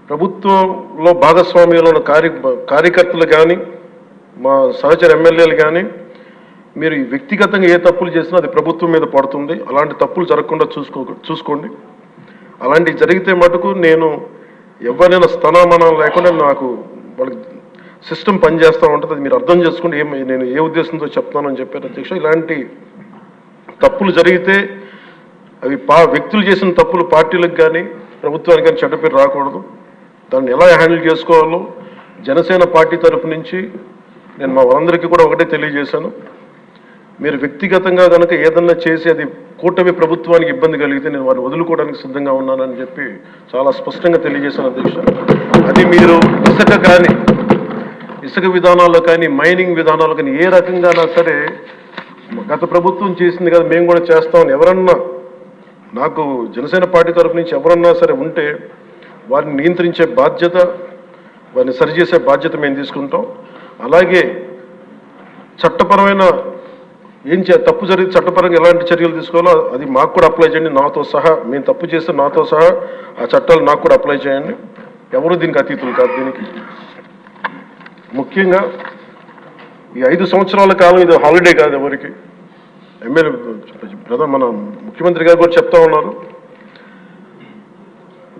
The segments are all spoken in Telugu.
ప్రభుత్వంలో భాగస్వామ్యంలో ఉన్న కార్యకర్తలు కానీ మా సహచర ఎమ్మెల్యేలు కానీ మీరు వ్యక్తిగతంగా ఏ తప్పులు చేసినా అది ప్రభుత్వం మీద పడుతుంది. అలాంటి తప్పులు జరగకుండా చూసుకోండి. అలాంటివి జరిగితే మటుకు నేను ఎవరైనా స్థానమానం లేకుండా నాకు వాళ్ళకి సిస్టమ్ పనిచేస్తూ ఉంటుంది. అది మీరు అర్థం చేసుకోండి నేను ఏ ఉద్దేశంతో చెప్తానని చెప్పారు అధ్యక్ష. ఇలాంటి తప్పులు జరిగితే అవి వ్యక్తులు చేసిన తప్పులు పార్టీలకు కానీ ప్రభుత్వానికి కానీ చెడ్డ పేరు రాకూడదు. దాన్ని ఎలా హ్యాండిల్ చేసుకోవాలో జనసేన పార్టీ తరఫు నుంచి నేను మా వాళ్ళందరికీ కూడా ఒకటే తెలియజేశాను. మీరు వ్యక్తిగతంగా కనుక ఏదన్నా చేసి అది కూటమి ప్రభుత్వానికి ఇబ్బంది కలిగితే నేను వారిని వదులుకోవడానికి సిద్ధంగా ఉన్నానని చెప్పి చాలా స్పష్టంగా తెలియజేశాను అధ్యక్ష. అది మీరు ఇసుక విధానాల్లో కానీ మైనింగ్ విధానాల్లో కానీ ఏ రకంగానా సరే గత ప్రభుత్వం చేసింది కదా మేము కూడా చేస్తామని ఎవరన్నా నాకు జనసేన పార్టీ తరఫు నుంచి ఎవరన్నా సరే ఉంటే వారిని నియంత్రించే బాధ్యత, వారిని సరిచేసే బాధ్యత మేము తీసుకుంటాం. అలాగే చట్టపరమైన తప్పు జరిగితే చట్టపరంగా ఎలాంటి చర్యలు తీసుకోవాలో అది మాకు కూడా అప్లై చేయండి. నాతో సహా మేము తప్పు చేస్తే నాతో సహా ఆ చట్టాలు నాకు కూడా అప్లై చేయండి. ఎవరు దీనికి అతీతులు కాదు. దీనికి ముఖ్యంగా ఈ 5 సంవత్సరాల కాలం ఇది హాలిడే కాదు ఎవరికి. మన ముఖ్యమంత్రి గారు కూడా చెప్తా ఉన్నారు,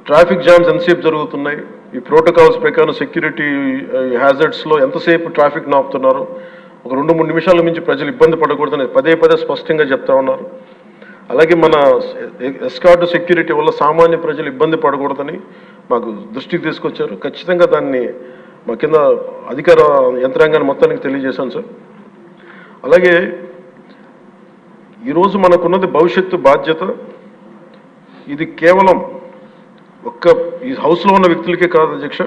ట్రాఫిక్ జామ్స్ ఎంతసేపు జరుగుతున్నాయి, ఈ ప్రోటోకాల్స్ ప్రకారం సెక్యూరిటీ హ్యాజర్డ్స్లో ఎంతసేపు ట్రాఫిక్ నాపుతున్నారు, ఒక 2-3 నిమిషాల మించి ప్రజలు ఇబ్బంది పడకూడదని పదే స్పష్టంగా చెప్తా ఉన్నారు. అలాగే మన ఎస్కార్ట్ సెక్యూరిటీ వల్ల సామాన్య ప్రజలు ఇబ్బంది పడకూడదని మాకు దృష్టికి తీసుకొచ్చారు. ఖచ్చితంగా దాన్ని మా కింద అధికార యంత్రాంగాన్ని మొత్తానికి తెలియజేశాను సార్. అలాగే ఈరోజు మనకున్నది భవిష్యత్తు బాధ్యత. ఇది కేవలం ఈ హౌస్లో ఉన్న వ్యక్తులకే కాదు అధ్యక్ష,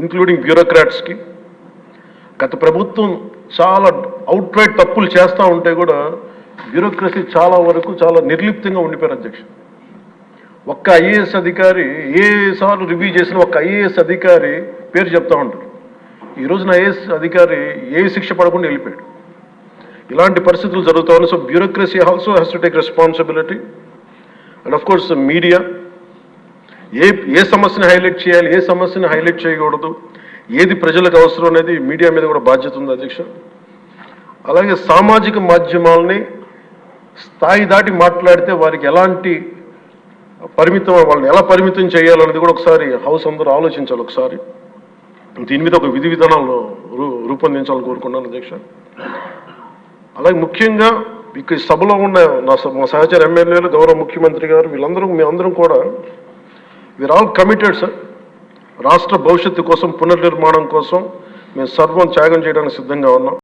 ఇంక్లూడింగ్ బ్యూరోక్రాట్స్కి. గత ప్రభుత్వం చాలా అవుట్ రైట్ తప్పులు చేస్తూ ఉంటే కూడా బ్యూరోక్రసీ చాలా వరకు చాలా నిర్లిప్తంగా ఉండిపోయారు అధ్యక్ష. ఒక్క ఐఏఎస్ అధికారి ఏసార్లు రివ్యూ చేసిన ఒక్క ఐఏఎస్ అధికారి పేరు చెప్తా ఉంటారు. ఈ రోజున ఐఏఎస్ అధికారి ఏ శిక్ష పడకుండా వెళ్ళిపోయాడు. ఇలాంటి పరిస్థితులు జరుగుతూ ఉన్నాయి. So bureaucracy also has to take responsibility. And of course media ఏ సమస్యని హైలైట్ చేయాలి, ఏ సమస్యని హైలైట్ చేయకూడదు, ఏది ప్రజలకు అవసరం అనేది మీడియా మీద కూడా బాధ్యత ఉంది అధ్యక్ష. అలాగే సామాజిక మాధ్యమాలని స్థాయి దాటి మాట్లాడితే వారికి ఎలాంటి వాళ్ళని ఎలా పరిమితం చేయాలనేది కూడా ఒకసారి హౌస్ అందరూ ఆలోచించాలి. ఒకసారి దీని మీద ఒక విధి విధానాలను రూపొందించాలని కోరుకున్నాను అధ్యక్ష. అలాగే ముఖ్యంగా ఇక సభలో ఉన్న మా సహచర ఎమ్మెల్యేలు, గౌరవ ముఖ్యమంత్రి గారు, మేమందరం కూడా వీఆర్ ఆల్ కమిటెడ్ సార్. రాష్ట్ర భవిష్యత్తు కోసం, పునర్నిర్మాణం కోసం మేము సర్వం త్యాగం చేయడానికి సిద్ధంగా ఉన్నాం.